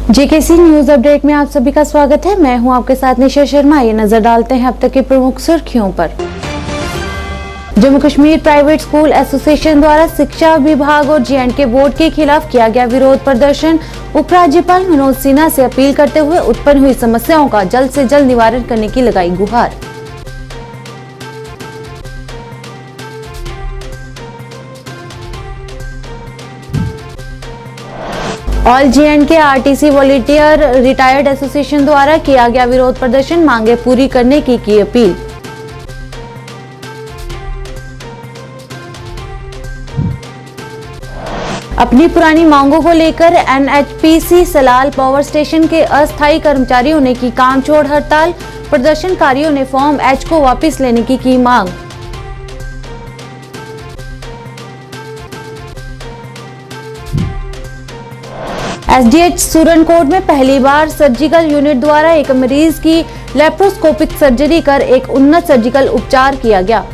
JKC news update में आप सभी का स्वागत है। मैं हूं आपके साथ निशा शर्मा। ये नजर डालते हैं अब तक की प्रमुख सुर्खियों पर। Jammu Kashmir private school association द्वारा शिक्षा विभाग और जे&के बोर्ड के खिलाफ किया गया विरोध प्रदर्शन। उपराज्यपाल मनोज सिन्हा से अपील करते हुए उत्पन्न हुई समस्याओं का जल्द से जल्द निवारण करने की लगाई गुहार। All जे&के RTC volunteer retired association द्वारा किया गया विरोध प्रदर्शन। मांगे पूरी करने की अपील। अपनी पुरानी मांगों को लेकर एनएचपीसी सलाल पावर स्टेशन के अस्थायी कर्मचारियों ने की काम छोड़ हड़ताल। प्रदर्शनकारियों ने फॉर्म एच को वापस लेने की मांग। एसडीएच सुरनकोट में पहली बार सर्जिकल यूनिट द्वारा एक मरीज की लेप्रोस्कोपिक सर्जरी कर एक उन्नत सर्जिकल उपचार किया गया।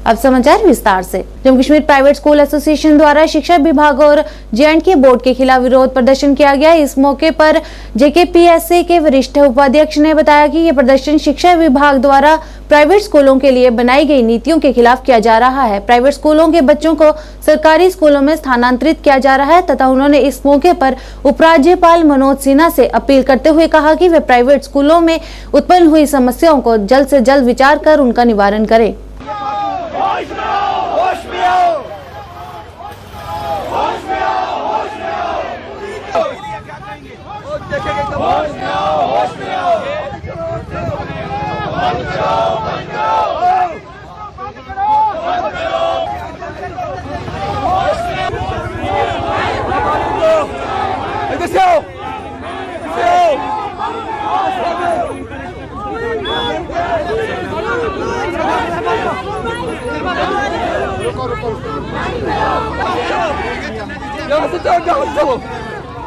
अब समाचार विस्तार से। Jammu Kashmir private school association द्वारा शिक्षा विभाग और जे&के बोर्ड के खिलाफ विरोध प्रदर्शन किया गया। इस मौके पर जेकेपीएससी के वरिष्ठ उपाध्यक्ष ने बताया कि यह प्रदर्शन शिक्षा विभाग द्वारा प्राइवेट स्कूलों के लिए बनाई गई नीतियों के खिलाफ किया जा रहा है। प्राइवेट स्कूलों के बच्चों को सरकारी स्कूलों में स्थानांतरित किया जा रहा है तथा उन्होंने इस मौके पर उपराज्यपाल मनोज सिन्हा से अपील करते हुए कहा कि वे प्राइवेट स्कूलों में उत्पन्न हुई समस्याओं को जल्द से जल्द विचार कर उनका निवारण करें।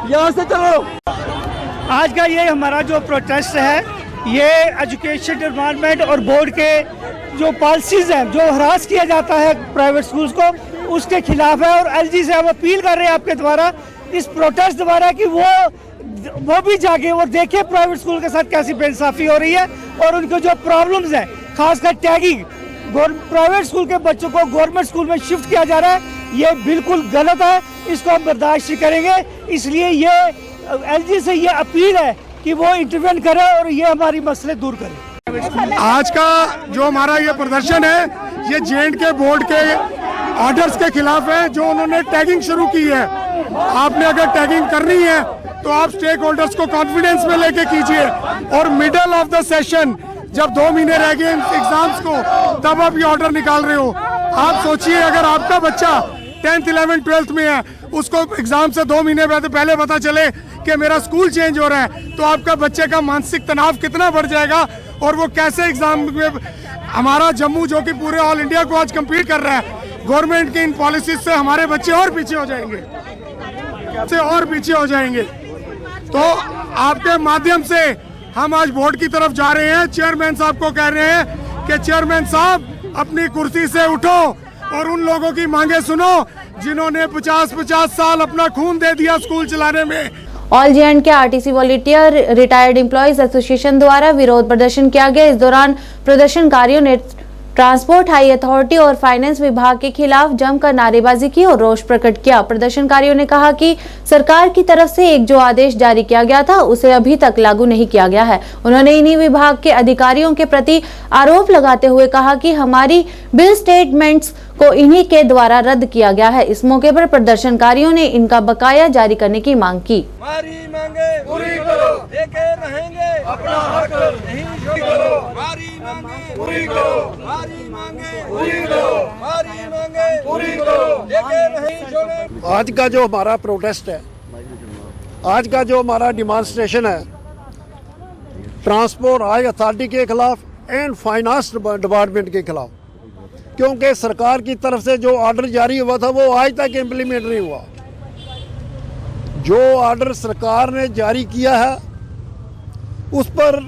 यहाँ से चलो। आज का ये हमारा जो प्रोटेस्ट है, ये एजुकेशन डिपार्टमेंट और बोर्ड के जो पॉलिसीज हैं, जो हरास किया जाता है प्राइवेट स्कूल्स को, उसके खिलाफ है। और एलजी से हम अपील कर रहे हैं आपके द्वारा, इस प्रोटेस्ट द्वारा, कि वो भी जाके वो देखे प्राइवेट स्कूल के साथ कैसी बेइंसाफी हो रही है और उनको जो प्रॉब्लम्स हैं, खासकर टैगिंग, प्राइवेट स्कूल के बच्चों को गवर्नमेंट स्कूल में शिफ्ट किया जा रहा है, ये बिल्कुल गलत है। इसको हम बर्दाश्त नहीं करेंगे। इसलिए ये एलजी से ये अपील है कि वो इंटरवेन करे और ये हमारी मसले दूर करे। आज का जो हमारा ये प्रदर्शन है, ये जे&के बोर्ड के ऑर्डर्स के खिलाफ है, जो उन्होंने टैगिंग शुरू की है। आपने अगर टैगिंग करनी है तो आप स्टेक होल्डर्स को कॉन्फिडेंस में लेके कीजिए, और मिडल ऑफ द सेशन जब 2 महीने रह गए एग्जाम्स को, तब आप ये ऑर्डर निकाल रहे हो। आप सोचिए, अगर आपका बच्चा 10th 11th 12th में है, उसको एग्जाम से 2 महीने पहले पता चले कि मेरा स्कूल चेंज हो रहा है, तो आपका बच्चे का मानसिक तनाव कितना बढ़ जाएगा और वो कैसे एग्जाम में। हमारा जम्मू जो कि पूरे ऑल इंडिया को आज कम्पीट कर रहा है, गवर्नमेंट के इन पॉलिसीज से हमारे बच्चे और पीछे हो जाएंगे। तो आपके माध्यम से हम आज बोर्ड की तरफ जा रहे हैं। चेयरमैन साहब को कह रहे हैं कि चेयरमैन साहब, अपनी कुर्सी से उठो और उन लोगों की मांगे सुनो जिन्होंने 50-50 साल अपना खून दे दिया स्कूल चलाने में। All जे&के RTC volunteer retired employees association द्वारा विरोध प्रदर्शन किया गया। इस दौरान प्रदर्शनकारियों ने ट्रांसपोर्ट हाई अथॉरिटी और फाइनेंस विभाग के खिलाफ जमकर नारेबाजी की और रोष प्रकट किया। प्रदर्शनकारियों ने कहा कि सरकार की तरफ से एक जो आदेश जारी किया गया था, उसे अभी तक लागू नहीं किया गया है। उन्होंने इन्हीं विभाग के अधिकारियों के प्रति आरोप लगाते हुए कहा कि हमारी बिल स्टेटमेंट्स को इन्हीं के द्वारा रद्द किया गया है। इस मौके पर प्रदर्शनकारियों ने इनका बकाया जारी करने की मांग की। हमारी मांगे पूरी करो, देके रहेंगे अपना हक, नहीं करो। हमारी मांगे पूरी करो, हमारी मांगे पूरी करो, हमारी मांगे पूरी करो, देके नहीं छोड़े। आज का जो हमारा प्रोटेस्ट है, आज का जो हमारा डिमांस्ट्रेशन है, ट्रांसपोर्ट हाई अथॉरिटी के खिलाफ एंड फाइनेंस डिपार्टमेंट के खिलाफ, क्योंकि सरकार की तरफ से जो ऑर्डर जारी हुआ था वो आज तक इम्प्लीमेंट नहीं हुआ। जो ऑर्डर सरकार ने जारी किया है उस पर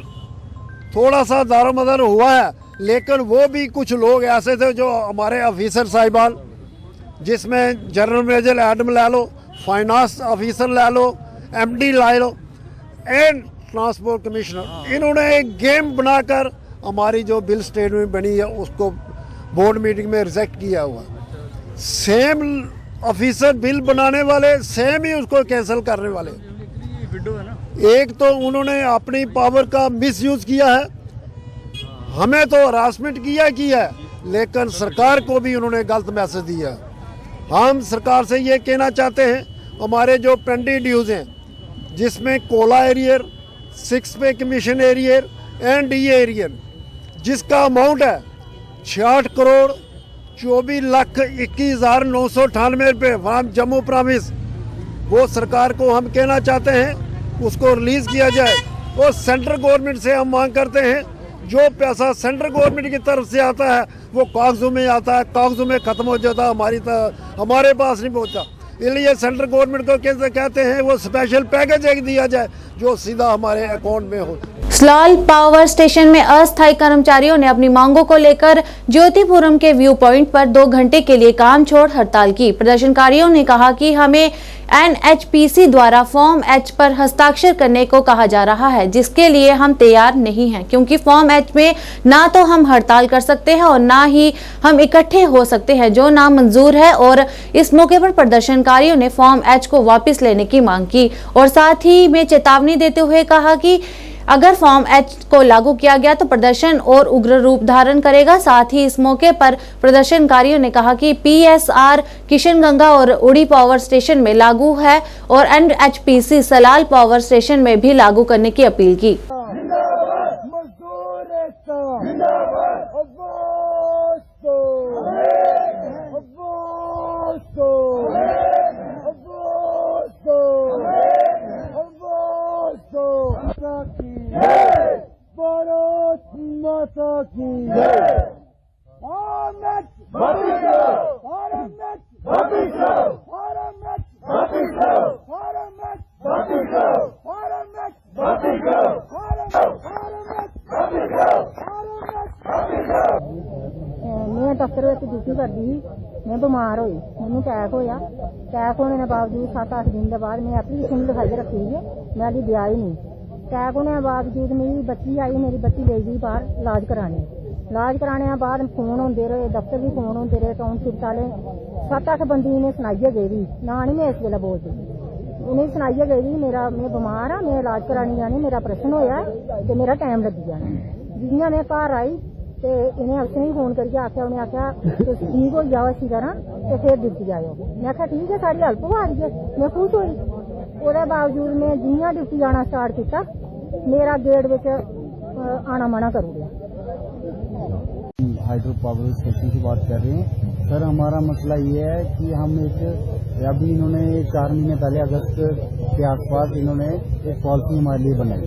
थोड़ा सा दारोमदार हुआ है, लेकिन वो भी कुछ लोग ऐसे थे जो हमारे ऑफिसर साहिबान, जिसमें जनरल मैनेजर एडम ले लो, फाइनेंस ऑफिसर ले लो, एमडी ले लो एंड ट्रांसपोर्ट कमिश्नर, इन्होंने एक गेम बनाकर हमारी जो बिल स्टेटमेंट बनी है उसको बोर्ड मीटिंग में रिजेक्ट किया हुआ। सेम ऑफिसर बिल बनाने वाले सेम ही उसको कैंसिल करने वाले। एक तो उन्होंने अपनी पावर का मिसयूज किया है, हमें तो हरासमेंट किया है, लेकिन सरकार को भी उन्होंने गलत मैसेज दिया है। हम सरकार से ये कहना चाहते हैं, हमारे जो पेंडिंग ड्यूज हैं जिसमें कोला एरियर, 6 पे commission arrear and D arrear, जिसका अमाउंट है 66 करोड़ 24,21,998 रुपये फ्राम जम्मू प्रॉविंस, वो सरकार को हम कहना चाहते हैं उसको रिलीज़ किया जाए। और सेंट्रल गवर्नमेंट से हम मांग करते हैं जो पैसा सेंट्रल गवर्नमेंट की तरफ से आता है वो कागजों में आता है, कागजों में ख़त्म हो जाता है, हमारे पास नहीं पहुंचा। इसलिए सेंट्रल गवर्नमेंट को कैसे कहते हैं वो स्पेशल पैकेज एक दिया जाए जो सीधा हमारे अकाउंट में हो। सलाल पावर स्टेशन में अस्थायी कर्मचारियों ने अपनी मांगों को लेकर ज्योतिपुरम के व्यू पॉइंट पर 2 घंटे के लिए काम छोड़ हड़ताल की। प्रदर्शनकारियों ने कहा कि हमें NHPC द्वारा फॉर्म H पर हस्ताक्षर करने को कहा जा रहा है, जिसके लिए हम तैयार नहीं हैं, क्योंकि फॉर्म H में ना तो हम हड़ताल कर सकते हैं और ना ही हम इकट्ठे हो सकते हैं, जो नामंजूर है। और इस मौके पर प्रदर्शनकारियों ने फॉर्म H को वापस लेने की मांग की और साथ ही में चेतावनी देते हुए कहा कि अगर फॉर्म H को लागू किया गया तो प्रदर्शन और उग्र रूप धारण करेगा। साथ ही इस मौके पर प्रदर्शनकारियों ने कहा कि PSR किशनगंगा और उड़ी पावर स्टेशन में लागू है और NHPC सलाल पावर स्टेशन में भी लागू करने की अपील की। मैं दफ्तर में ड्यूटी करती थी, मैं बीमार हुई, मैंने अटैक होया। अटैक होने के बावजूद 7-8 दिन के बाद मैं एप्लीकेशन लिखाई रखी हुई है, मैं अभी दिया ही नहीं। अटैक होने के बावजूद मेरी बच्ची आई, मेरी बच्ची ले गई बाहर इलाज कराने के बाद फोन होते रहे, दफ्तर भी फोन होते रहे, टाउनशिप वाले 7-8 बंदी ने सुनाइए गई ना नहीं मैं इस वेले बोलती, उन्हें सुनाइए गई मैं बीमार हाँ, मैं इलाज कराने जानी, मेरा ऑपरेशन होया तो मेरा टाइम लगी जाना। जियां मैं घर आई तो इन्हें अफसर ही फोन करके आख्या, उन्हें आख्या ठीक हो जाओ अच्छी तरह तो फिर ड्यूटी आयो। मैं आख्या ठीक है, सारी हेल्प हो रही है, मैं खुश हुई। उसके बावजूद मैं जियां ड्यूटी आना स्टार्ट किया मेरा गेट में आना मना कर दिया। हाइड्रो पावर स्टेशन की बात कर रहे हैं सर। हमारा मसला ये है कि हम अभी इन्होंने 4 महीने पहले अगस्त के आसपास इन्होंने एक पॉलिसी हमारे लिए बनाई,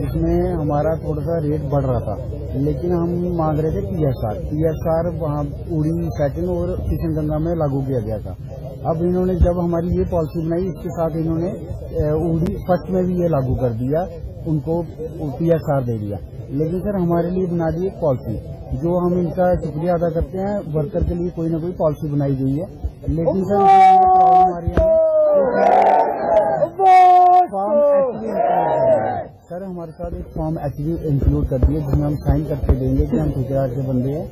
इसमें हमारा थोड़ा सा रेट बढ़ रहा था, लेकिन हम मांग रहे थे PSR वहाँ उड़ी, सैटिन और किशनगंगा में लागू किया गया था। अब इन्होंने जब हमारी ये पॉलिसी बनाई, इसके साथ इन्होंने उड़ी फर्स्ट में भी ये लागू कर दिया, उनको PSR दे दिया। लेकिन सर हमारे लिए बना दी एक पॉलिसी, जो हम इनका शुक्रिया अदा करते हैं, वर्कर के लिए कोई ना कोई पॉलिसी बनाई गई है। लेकिन सर प्रॉब्लम आ रही है सर, हमारे साथ एक फॉर्म H भी इंक्लूड कर दिए, जिसमें हम साइन करके देंगे कि हम ठेकेदार के बंदे हैं।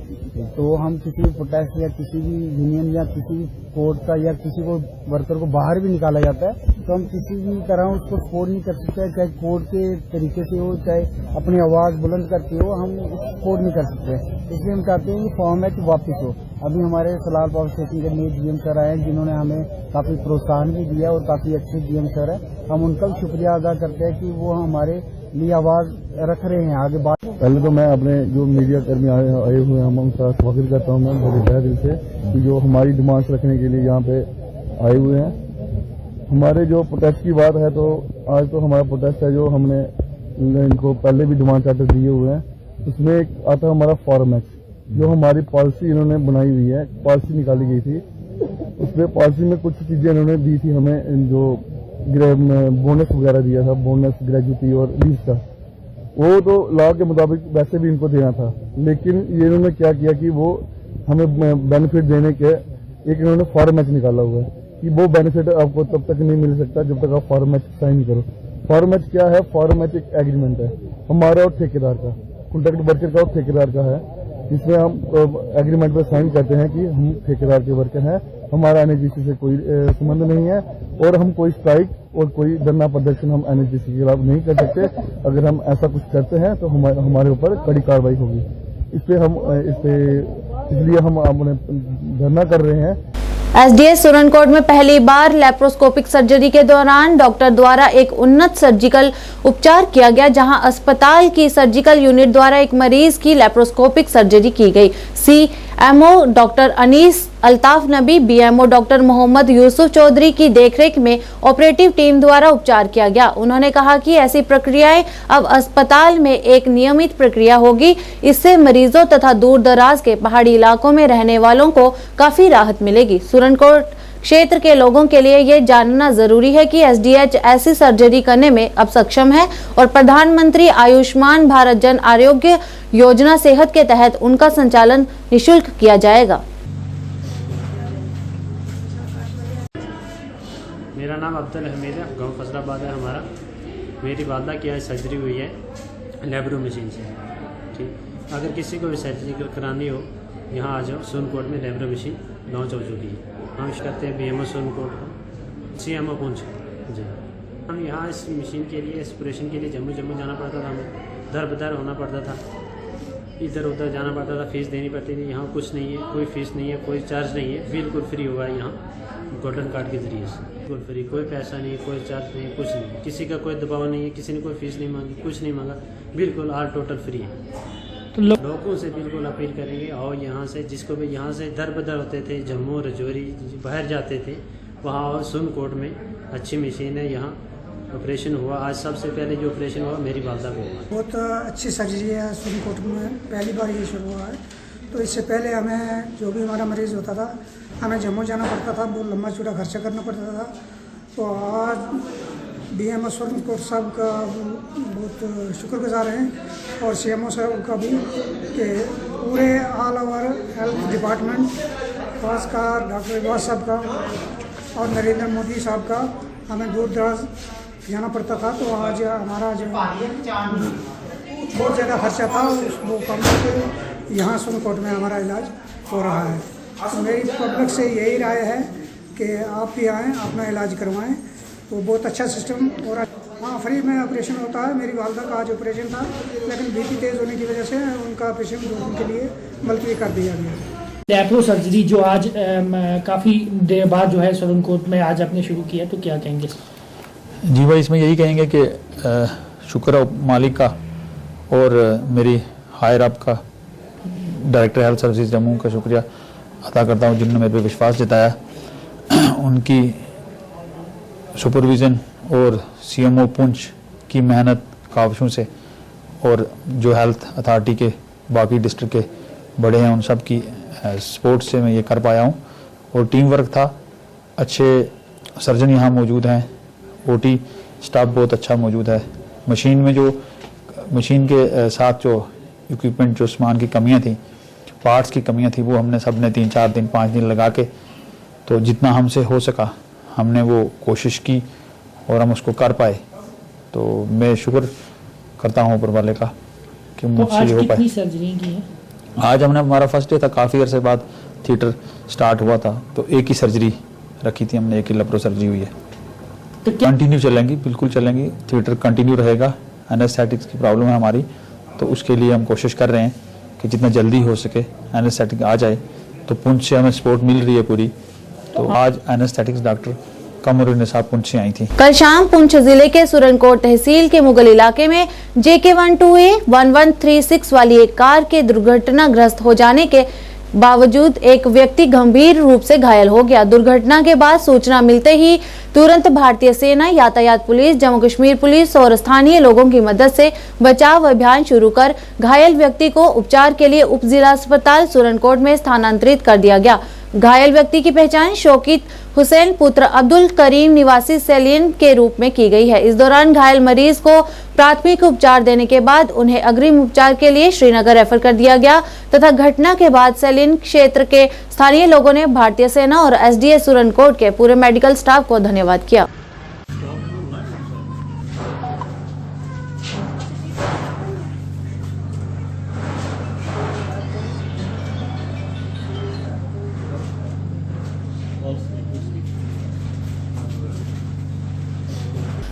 तो हम किसी भी प्रोटेस्ट या किसी भी यूनियन या किसी कोर्ट का या किसी को वर्कर को बाहर भी निकाला जाता है तो हम किसी भी तरह उसको सपोर्ट नहीं कर सकते, चाहे कोर्ट के तरीके से हो, चाहे अपनी आवाज़ बुलंद करके हो, हम सपोर्ट नहीं कर सकते। इसलिए हम चाहते हैं कि फॉर्म H वापस हो। अभी हमारे सलाल पावर स्टेशन के लिए GM सर आए, जिन्होंने हमें काफ़ी प्रोत्साहन भी दिया और काफ़ी अच्छे GM सर है, हम उनका शुक्रिया अदा करते हैं कि वो हमारे लिए आवाज़ रख रहे हैं आगे बात। पहले तो मैं अपने जो मीडिया कर्मी आए हुए हैं हम उनका स्वागत करता हूँ मैं बहुत तहे दिल से, कि जो हमारी डिमांड्स रखने के लिए यहाँ पे आए हुए हैं। हमारे जो प्रोटेस्ट की बात है तो आज तो हमारा प्रोटेस्ट है, जो हमने इनको पहले भी डिमांड चार्टर दिए हुए हैं। उसमें एक आता है हमारा फॉर्म H, जो हमारी पॉलिसी इन्होंने बनाई हुई है, पॉलिसी निकाली गई थी। उसमें पॉलिसी में कुछ चीज़ें इन्होंने दी थी हमें, जो बोनस वगैरह दिया था, बोनस, ग्रेजुटी और लीव का। वो तो लॉ के मुताबिक वैसे भी इनको देना था, लेकिन ये इन्होंने क्या किया कि वो हमें बेनिफिट देने के एक इन्होंने फॉर्म मैच निकाला हुआ है कि वो बेनिफिट आपको तब तक नहीं मिल सकता जब तक आप फॉर्म मैच साइन करो। फॉर्म मैच क्या है? फॉर्म मैच एक एग्रीमेंट है हमारा और ठेकेदार का, कॉन्ट्रैक्ट वर्कर का और ठेकेदार का है, जिसमें हम एग्रीमेंट पर साइन करते हैं कि हम ठेकेदार के वर्कर हैं, हमारा एनएचडीसी से कोई संबंध नहीं है और हम कोई स्ट्राइक और कोई धरना प्रदर्शन हम एनएचडीसी के खिलाफ नहीं कर सकते। अगर हम ऐसा कुछ करते हैं तो हमारे ऊपर कड़ी कार्रवाई होगी। इसलिए हम धरना कर रहे हैं। एसडीएस सुरनकोट में पहली बार लैप्रोस्कोपिक सर्जरी के दौरान डॉक्टर द्वारा एक उन्नत सर्जिकल उपचार किया गया, जहां अस्पताल की सर्जिकल यूनिट द्वारा एक मरीज की लैप्रोस्कोपिक सर्जरी की गई। सीएमओ डॉक्टर अनीस अल्ताफ नबी, बीएमओ डॉक्टर मोहम्मद यूसुफ चौधरी की देखरेख में ऑपरेटिव टीम द्वारा उपचार किया गया। उन्होंने कहा कि ऐसी प्रक्रियाएं अब अस्पताल में एक नियमित प्रक्रिया होगी। इससे मरीजों तथा दूर दराज के पहाड़ी इलाकों में रहने वालों को काफी राहत मिलेगी। सुरनकोट क्षेत्र के लोगों के लिए ये जानना जरूरी है कि एसडीएच ऐसी सर्जरी करने में अब सक्षम है और प्रधानमंत्री आयुष्मान भारत जन आरोग्य योजना सेहत के तहत उनका संचालन निःशुल्क किया जाएगा। मेरा नाम अब्दुल हमीद है, गांव फजलाबाद है हमारा। मेरी वालदा की आज सर्जरी हुई है लेब्रो मशीन से। ठीक, अगर किसी को भी सर्जरी करानी हो यहाँ आ जाओ। सोनकोट में लेब्रो मशीन लॉन्च हो चुकी है। हम करते हैं बीएमओ सोनकोट को, सीएमओ पुंछ जी। हम यहाँ इस मशीन के लिए, इस ऑपरेशन के लिए जम्मू जाना पड़ता था, हमें दर बदर होना पड़ता था, इधर उधर जाना पड़ता था, फीस देनी पड़ती थी। यहाँ कुछ नहीं है, कोई फीस नहीं है, कोई चार्ज नहीं है, बिल्कुल फ्री हुआ है यहाँ गोल्डन कार्ड के जरिए से। बिल्कुल फ्री, कोई पैसा नहीं, कोई चार्ज नहीं, कुछ नहीं, किसी का कोई दबाव नहीं है, किसी ने कोई फीस नहीं मांगी, कुछ नहीं मांगा, बिल्कुल ऑल टोटल फ्री है। तो लोगों से बिल्कुल अपील करेंगे और यहाँ से जिसको भी यहाँ से दर बदर होते थे, जम्मू रजौरी बाहर जाते थे, वहाँ सोनकोट में अच्छी मशीन है। यहाँ ऑपरेशन हुआ आज, सबसे पहले जो ऑपरेशन हुआ मेरी वालदा को हुआ। बहुत अच्छी सर्जरी है सोनकोट में, पहली बार ये शुरू हुआ है। तो इससे पहले हमें जो भी हमारा मरीज़ होता था हमें जम्मू जाना पड़ता था, बहुत लंबा चौड़ा खर्चा करना पड़ता था। तो आज बीएमओ सोनकोट साहब का बहुत शुक्रगुजार हैं और सीएमओ साहब का भी, कि पूरे ऑल ओवर हेल्थ डिपार्टमेंट, खासकर डॉक्टर इबाद साहब का और नरेंद्र मोदी साहब का, हमें दूर दराज जाना पड़ता था। तो आज हमारा जो बहुत ज़्यादा खर्चा था वो कम करके यहाँ सोनकोट में हमारा इलाज हो रहा है। तो मेरी पब्लिक से यही राय है कि आप भी आएँ, अपना इलाज करवाएं। तो बहुत अच्छा सिस्टम और हाँ, फ्री में ऑपरेशन होता है। मेरी वालदा का आज ऑपरेशन था, लेकिन बीपी तेज़ होने की वजह से उनका ऑपरेशन 2 दिन के लिए मुलतवी कर दिया गया। लैप्रो सर्जरी जो आज काफ़ी देर बाद जो है सोनकोट में आज आपने शुरू किया, तो क्या कहेंगे? जी भाई, इसमें यही कहेंगे कि शुक्र है मालिक का और मेरी हायर अप का, डायरेक्टर हेल्थ सर्विसेज जम्मू का शुक्रिया अदा करता हूँ जिन्होंने मेरे पे विश्वास जताया। उनकी सुपरविज़न और सीएमओ पुंछ की मेहनत काविशों से और जो हेल्थ अथॉरिटी के बाकी डिस्ट्रिक्ट के बड़े हैं उन सब की सपोर्ट से मैं ये कर पाया हूँ। और टीम वर्क था, अच्छे सर्जन यहाँ मौजूद हैं, ओटी स्टाफ बहुत अच्छा मौजूद है। मशीन में जो मशीन के साथ जो इक्विपमेंट, जो सामान की कमियाँ थी, पार्ट्स की कमियाँ थी, वो हमने सब ने 3-4 दिन 5 दिन लगा के, तो जितना हमसे हो सका हमने वो कोशिश की और हम उसको कर पाए। तो मैं शुक्र करता हूँ ऊपर वाले का कि मुझसे हो पाए। कितनी सर्जरी की है? आज हमने, हमारा फर्स्ट डे था, काफ़ी अरसे बाद थिएटर स्टार्ट हुआ था, तो एक ही सर्जरी रखी थी हमने, एक ही लेप्रो सर्जरी हुई है। तो कंटिन्यू चलेंगी, बिल्कुल चलेंगी, थिएटर कंटिन्यू रहेगा। एनेस्थेटिक्स की प्रॉब्लम है हमारी, तो उसके लिए हम कोशिश कर रहे हैं कि जितना जल्दी हो सके एनेस्थेटिक आ जाए। तो पुंछ से हमें सपोर्ट मिल रही है पूरी। तो आज एनेस्थेटिक्स डॉक्टर कमरुन्निसा पुंछ से आई थी। कल शाम पुंछ जिले के सुरनकोट तहसील के मुगल इलाके में JK12A 1136 वाली एक कार के दुर्घटनाग्रस्त हो जाने के बावजूद एक व्यक्ति गंभीर रूप से घायल हो गया। दुर्घटना के बाद सूचना मिलते ही तुरंत भारतीय सेना, यातायात पुलिस, जम्मू कश्मीर पुलिस और स्थानीय लोगों की मदद से बचाव अभियान शुरू कर घायल व्यक्ति को उपचार के लिए उप जिला अस्पताल सुरनकोट में स्थानांतरित कर दिया गया। घायल व्यक्ति की पहचान शौकित हुसैन पुत्र अब्दुल करीम निवासी सेलियन के रूप में की गई है। इस दौरान घायल मरीज को प्राथमिक उपचार देने के बाद उन्हें अग्रिम उपचार के लिए श्रीनगर रेफर कर दिया गया तथा घटना के बाद सेलियन क्षेत्र के स्थानीय लोगों ने भारतीय सेना और एसडीएस सुरनकोट के पूरे मेडिकल स्टाफ को धन्यवाद किया।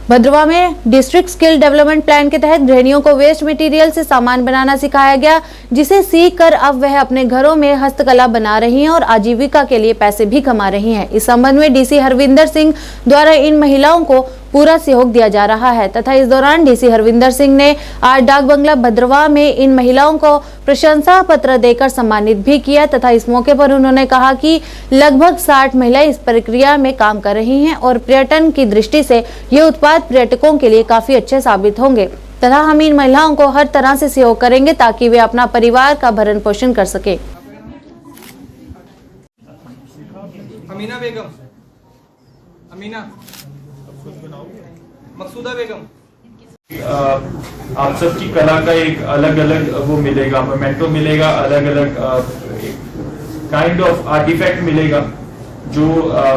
भद्रवा में डिस्ट्रिक्ट स्किल डेवलपमेंट प्लान के तहत गृहिणियों को वेस्ट मटेरियल से सामान बनाना सिखाया गया, जिसे सीख कर अब वह अपने घरों में हस्तकला बना रही हैं और आजीविका के लिए पैसे भी कमा रही हैं। इस संबंध में डीसी हरविंदर सिंह द्वारा इन महिलाओं को पूरा सहयोग दिया जा रहा है तथा इस दौरान डीसी हरविंदर सिंह ने आज डाक बंगला भद्रवा में इन महिलाओं को प्रशंसा पत्र देकर सम्मानित भी किया तथा इस मौके पर उन्होंने कहा कि लगभग 60 महिलाएं इस प्रक्रिया में काम कर रही हैं और पर्यटन की दृष्टि से ये उत्पाद पर्यटकों के लिए काफी अच्छे साबित होंगे तथा हम इन महिलाओं को हर तरह से सहयोग करेंगे ताकि वे अपना परिवार का भरण पोषण कर सके। अमीना बेगम, अमीना मकसूदा बेगम, आप सबकी कला का एक अलग अलग वो मिलेगा, मोमेंटो मिलेगा, अलग अलग काइंड ऑफ आर्टिफैक्ट मिलेगा जो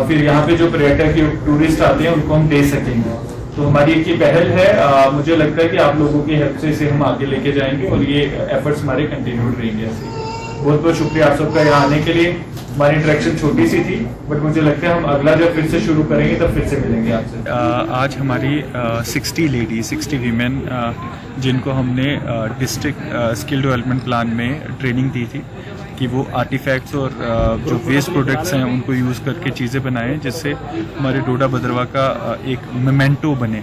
फिर यहाँ पे जो पर्यटक टूरिस्ट आते हैं उनको हम दे सकेंगे। तो हमारी एक ये पहल है, मुझे लगता है कि आप लोगों की हेल्प से इसे हम आगे लेके जाएंगे और ये एफर्ट्स हमारे कंटिन्यूड रहेंगे। ऐसे बहुत बहुत शुक्रिया आप सबका यहाँ आने के लिए। हमारी इंटरेक्शन छोटी सी थी बट मुझे लगता है हम अगला जब फिर से शुरू करेंगे तब फिर से मिलेंगे आपसे। आज हमारी 60 लेडी 60 वीमेन जिनको हमने डिस्ट्रिक्ट स्किल डेवलपमेंट प्लान में ट्रेनिंग दी थी कि वो आर्टिफैक्ट्स और जो वेस्ट प्रोडक्ट्स हैं उनको यूज़ करके चीज़ें बनाएं जिससे हमारे डोडा भद्रवा का एक मोमेंटो बने।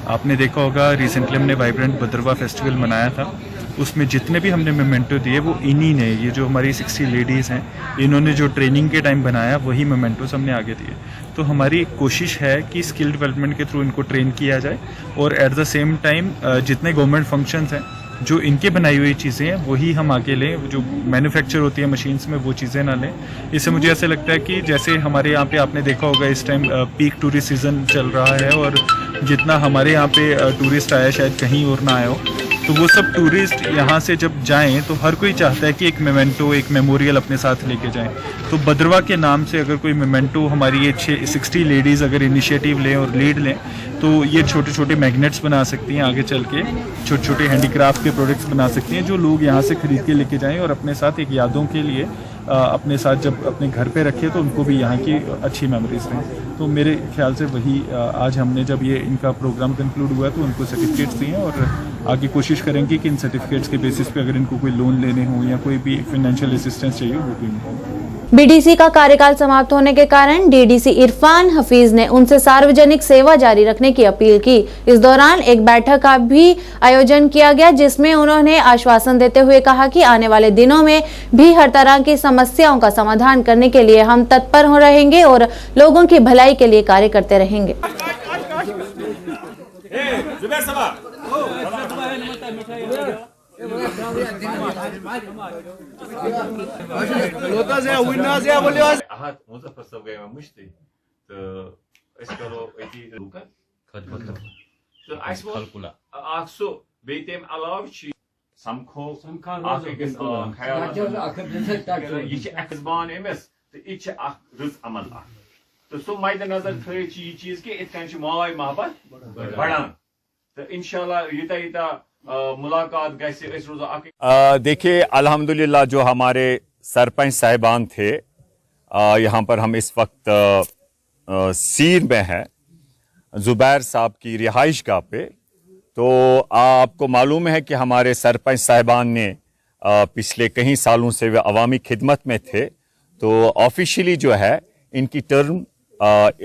आपने देखा होगा रिसेंटली हमने वाइब्रेंट भद्रवा फेस्टिवल मनाया था, उसमें जितने भी हमने मोमेंटो दिए वो इन्हीं ने, ये जो हमारी 60 लेडीज़ हैं इन्होंने जो ट्रेनिंग के टाइम बनाया वही मोमेंटोस हमने आगे दिए। तो हमारी कोशिश है कि स्किल डेवलपमेंट के थ्रू इनको ट्रेन किया जाए और एट द सेम टाइम जितने गवर्नमेंट फंक्शंस हैं जो इनके बनाई हुई चीज़ें हैं वही हम आगे लें, जो मैन्युफैक्चर होती है मशीन्स में वो चीज़ें ना लें। इससे मुझे ऐसे लगता है कि जैसे हमारे यहाँ पे आपने देखा होगा इस टाइम पीक टूरिस्ट सीज़न चल रहा है और जितना हमारे यहाँ पे टूरिस्ट आया शायद कहीं और ना आया हो, तो वो सब टूरिस्ट यहाँ से जब जाएं तो हर कोई चाहता है कि एक मेमेंटो, एक मेमोरियल अपने साथ लेके जाएं। तो भद्रवा के नाम से अगर कोई मेमेंटो, हमारी ये 60 लेडीज़ अगर इनिशिएटिव लें और लीड लें तो ये छोटे छोटे मैग्नेट्स बना सकती हैं, आगे चल के छोटे छोटे हैंडीक्राफ्ट के प्रोडक्ट्स बना सकती हैं जो लोग यहाँ से खरीद के लेके जाएं और अपने साथ एक यादों के लिए अपने साथ जब अपने घर पे रखे तो उनको भी यहाँ की अच्छी मेमोरीज रहें। तो मेरे ख्याल से वही आज हमने जब ये इनका प्रोग्राम कंक्लूड हुआ तो उनको सर्टिफिकेट्स दिए और आगे कोशिश करेंगे कि इन सर्टिफिकेट्स के बेसिस पे अगर इनको कोई लोन लेने हो या कोई भी फाइनेंशियल असिस्टेंस चाहिए वो भी मिले। बीडीसी का कार्यकाल समाप्त होने के कारण डीडीसी इरफान हफीज ने उनसे सार्वजनिक सेवा जारी रखने की अपील की। इस दौरान एक बैठक का भी आयोजन किया गया जिसमें उन्होंने आश्वासन देते हुए कहा कि आने वाले दिनों में भी हर तरह की समस्याओं का समाधान करने के लिए हम तत्पर हो रहेंगे और लोगों की भलाई के लिए कार्य करते रहेंगे। तो सो मद नजर थे चीज कि इत माय मोहब्बत बढ़ान तो इंशाल्लाह यूता यूता मुलाकात गैसे रोज़ा। देखिए अल्हम्दुलिल्लाह जो हमारे सरपंच साहिबान थे यहाँ पर हम इस वक्त सीर में हैं ज़ुबैर साहब की रिहाइश गाह पे। तो आपको मालूम है कि हमारे सरपंच साहिबान ने पिछले कई सालों से वे अवामी खिदमत में थे, तो ऑफिशियली जो है इनकी टर्म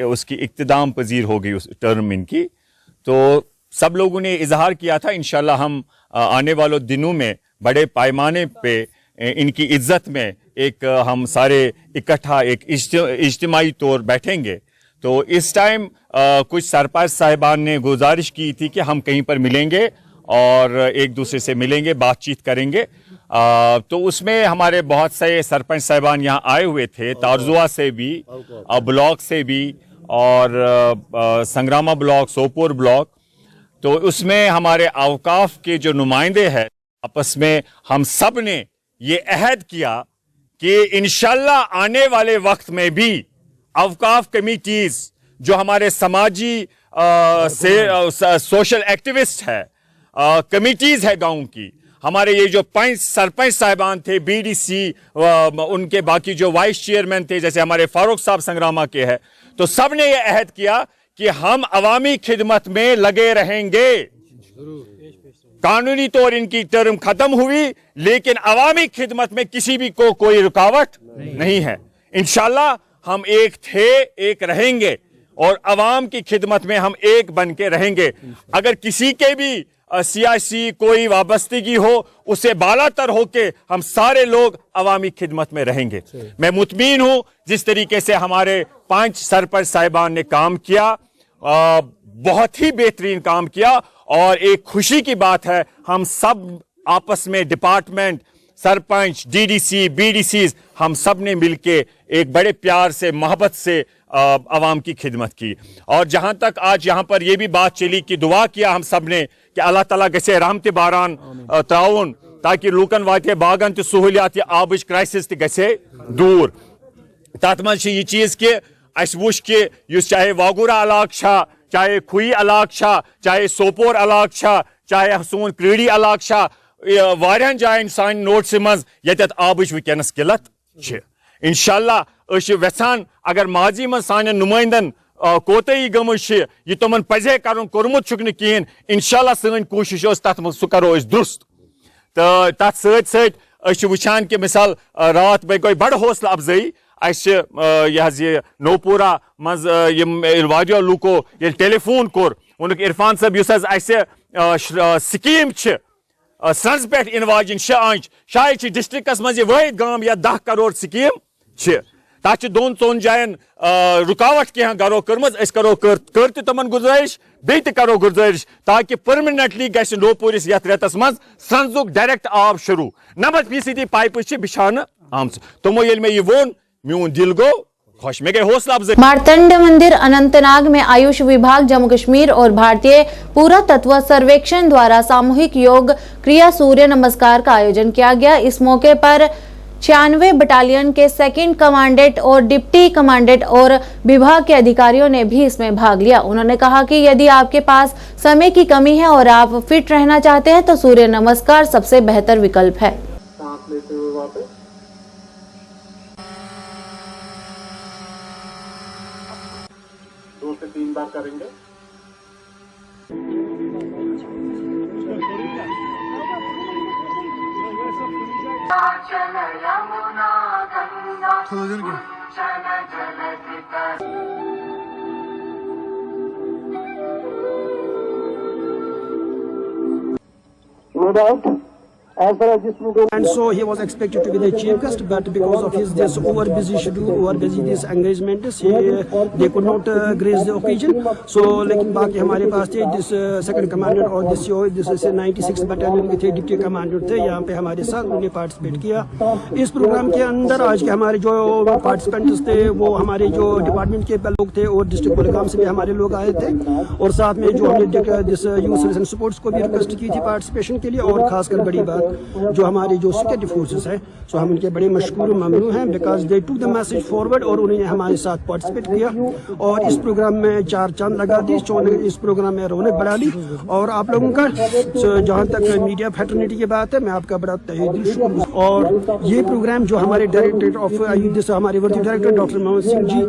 उसकी इख्तिदाम पजीर हो गई उस टर्म इनकी। तो सब लोगों ने इजहार किया था इंशाल्लाह हम आने वालों दिनों में बड़े पैमाने पे इनकी इज्जत में एक हम सारे इकट्ठा एक इज्तिमाई तौर बैठेंगे। तो इस टाइम कुछ सरपंच साहिबान ने गुजारिश की थी कि हम कहीं पर मिलेंगे और एक दूसरे से मिलेंगे, बातचीत करेंगे। तो उसमें हमारे बहुत से सरपंच साहिबान यहाँ आए हुए थे, तारजुआ से भी, ब्लॉक से भी, और संग्रामा ब्लॉक, सोपोर ब्लॉक। तो उसमें हमारे अवकाफ के जो नुमाइंदे हैं, आपस में हम सब ने ये अहद किया कि इंशाल्लाह आने वाले वक्त में भी अवकाफ कमिटीज, जो हमारे समाजी सोशल एक्टिविस्ट है, कमिटीज है गांव की, हमारे ये जो 5 सरपंच साहिबान थे, बीडीसी, उनके बाकी जो वाइस चेयरमैन थे, जैसे हमारे फारूक साहब संग्रामा के हैं, तो सब ने ये अहद किया कि हम अवामी खिदमत में लगे रहेंगे। कानूनी तौर इनकी टर्म खत्म हुई, लेकिन अवामी खिदमत में किसी भी को कोई रुकावट नहीं है। इंशाल्लाह हम एक थे, एक रहेंगे, और अवाम की खिदमत में हम एक बन के रहेंगे। अगर किसी के भी सियासी कोई वाबस्तगी हो, उससे बालातर होके हम सारे लोग अवामी खिदमत में रहेंगे। मैं मुतमीन हूं जिस तरीके से हमारे 5 सरपंच साहिबान ने काम किया, बहुत ही बेहतरीन काम किया। और एक खुशी की बात है, हम सब आपस में डिपार्टमेंट, सरपंच, डीडीसी, बीडीसीज, हम सब ने मिलके एक बड़े प्यार से, मोहब्बत से अवाम की खिदमत की। और जहां तक आज यहाँ पर यह भी बात चली कि दुआ किया हम सब ने कि अल्लाह ताला गसे रहमत बारान ताउन, ताकि लूकन वाते बागन तो सहूलियात आबच क्राइसिस गसे दूर। तथ मन ये चीज कि अस वुच कि चाहे वागुरा इलाका, चाहे खुई इलाका, चाहे सोपोर इलाका, चाहे सोन क्रीडी इलाका, वारियान जायन सान नोट्स मज यत आबच वनस किलत छ। इंशाल्लाह वेछान अगर माजी मज सान नुमाइंदन कोताही गमज यह तमन पजे कर कोर्मुत कहें, इंशाल्लाह सन कोशिश तथ मज सह करो दुरुस्त। तो तथ सत वुचान कि मिसाल रात बे गई बड़ हौसला अफजाई यह नोपुरा मज वारियो लूको ये टेलीफोन कोर, वोनुक इरफान साहब स्कीम सन्स पे इन वाजिन 6 आंच, शायद डिस्ट्रिक्टस मज वाहिद गाम या 10 करोड़ स्कीम तथ 2-3 जायन रुकावट कह गरो कर्मज, करो कर तमन गुजारिश, बे करो गुजारिश ताकि परमानेंटली गस नोपुरिस यथ रेतस मज सन्जुक डायरेक्ट आब शुरू, 90% पाइप बिछाने आम। तमो ये मे वोन म्यून दिल गो खुश, में गए हौसला अफजाई। मारतंड मंदिर अनंतनाग में आयुष विभाग जम्मू कश्मीर और भारतीय पुरातत्व सर्वेक्षण द्वारा सामूहिक योग क्रिया सूर्य नमस्कार का आयोजन किया गया। इस मौके पर 96 बटालियन के 2nd कमांडेंट और डिप्टी कमांडेंट और विभाग के अधिकारियों ने भी इसमें भाग लिया। उन्होंने कहा कि यदि आपके पास समय की कमी है और आप फिट रहना चाहते हैं तो सूर्य नमस्कार सबसे बेहतर विकल्प है। 2 से 3 बार करेंगे। No doubt. As far as this program, and so he was expected to be the chief guest, but because of his this over busy schedule, over busy this engagements, they could not grace the occasion. So, लेकिन बाकी हमारे पास थे this second commander और this 96 battalion के थे deputy commander थे यहाँ पे हमारे साथ, उन्होंने पार्टिसिपेट किया इस प्रोग्राम के अंदर। आज के हमारे जो पार्टिसिपेंट्स थे वो हमारे जो डिपार्टमेंट के लोग थे और डिस्ट्रिक्ट कुलगाम से भी हमारे लोग आए थे, और साथ में जो हमने दिस यूथ सिटीजन सपोर्ट्स को भी रिक्वेस्ट की थी पार्टिसिपेशन के लिए। और खासकर बड़ी बात जो हमारी जो सिक्योरिटी फोर्सेस है, सो हम इनके बड़े मशकूर ममनू हैं because they to the message forward और उन्होंने हमारे साथ पार्टिसिपेट किया और इस प्रोग्राम में 4 चांद लगा दी, इस प्रोग्राम में रौनक बढ़ा ली। और आप लोगों का जहाँ तक मीडिया फैटर्निटी की बात है, मैं आपका बड़ा तहे दिल शुक्र। और ये प्रोग्राम जो हमारे डायरेक्टर ऑफ हमारे वर्दी डायरेक्टर डॉक्टर मोहम्मद सिंह जी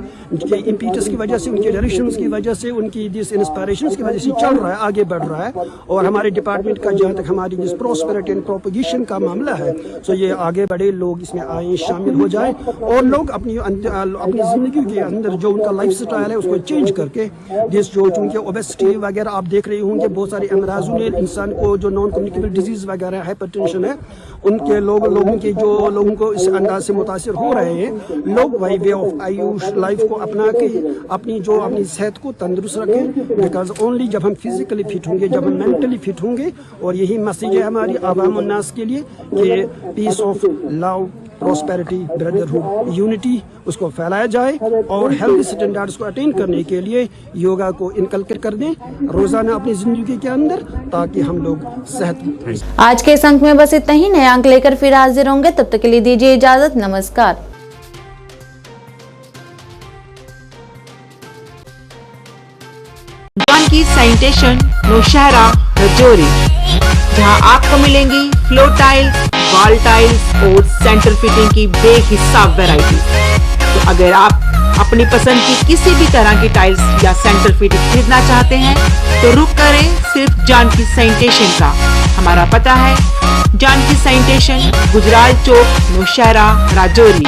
के इम्पीटस की वजह से, उनके डायरेक्शन की वजह से, उनकी दिस इंस्पायरेशन की वजह से चल रहा है, आगे बढ़ रहा है। और हमारे डिपार्टमेंट का जहाँ तक हमारी दिस प्रोस्पेरिटी एंड प्रोपगेशन का मामला है, सो ये आगे बड़े लोग इसमें आए, शामिल हो जाए और लोग अपनी जिंदगी के अंदर जो उनका लाइफ स्टाइल है उसको चेंज करके जिस जो उनके ओबेसिटी वगैरह आप देख रहे होंगे, बहुत सारे अमराजों ने इंसान को जो नॉन कम्युनिकेबल डिजीज वगैरह हाइपरटेंशन है उनके लोगों के जो लोगों को इस अंदाज से मुतासिर हो रहे हैं, लोग वही वे ऑफ आयुष लाइफ को अपना के अपनी सेहत को तंदुरुस्त रखें। बिकॉज ओनली जब हम फिजिकली फिट होंगे, जब हम मेंटली फिट होंगे, और यही मैसेज है हमारी आवाम उन्नास के लिए कि peace of love, prosperity, brotherhood, unity उसको फैलाया जाए और हेल्थ स्टैंडर्ड्स को अटेन करने के लिए योगा को इनकलकेट कर दें रोजाना अपनी जिंदगी के अंदर, ताकि हम लोग सेहत। आज के इस अंक में बस इतना ही। नए अंक लेकर फिर हाजिर होंगे, तब तक के लिए दीजिए इजाजत। नमस्कार। जानकी सैनिटेशन नौशहरा रजौरी, जहां आपको मिलेंगी फ्लोर टाइल्स, वॉल टाइल्स और सेंटर फिटिंग की बेहिसाब वैरायटी। तो अगर आप अपनी पसंद की किसी भी तरह की टाइल्स या सेंटर फिटिंग खरीदना चाहते हैं तो रुक करें सिर्फ जानकी सैनिटेशन का। हमारा पता है Janki sanitation, Gujral Chowk, Nowshera, Rajouri.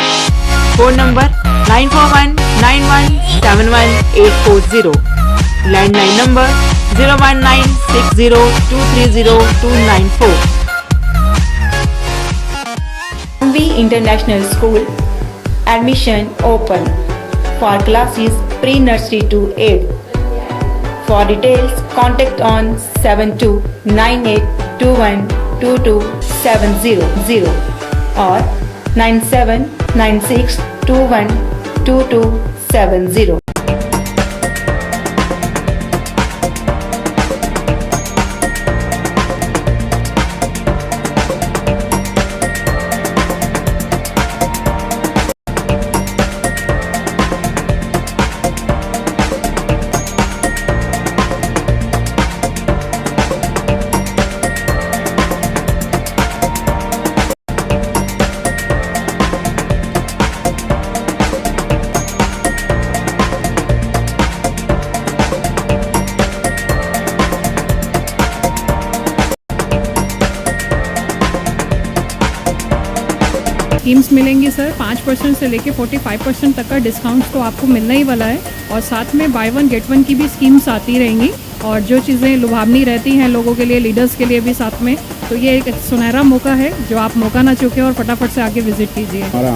Phone number 9419171840। Landline number 01960230294। MV International School admission open for classes pre-nursery to 8th. For details contact on 7298212270 or 9796212270. Schemes मिलेंगी सर। 5% से लेके 45% तक का डिस्काउंट तो आपको मिलने ही वाला है, और साथ में बाय वन गेट वन की भी स्कीम्स आती रहेंगी, और जो चीज़ें लुभावनी रहती हैं लोगों के लिए, लीडर्स के लिए भी साथ में। तो ये एक सुनहरा मौका है जो आप मौका ना चूकें और फटाफट से आके विजिट कीजिए।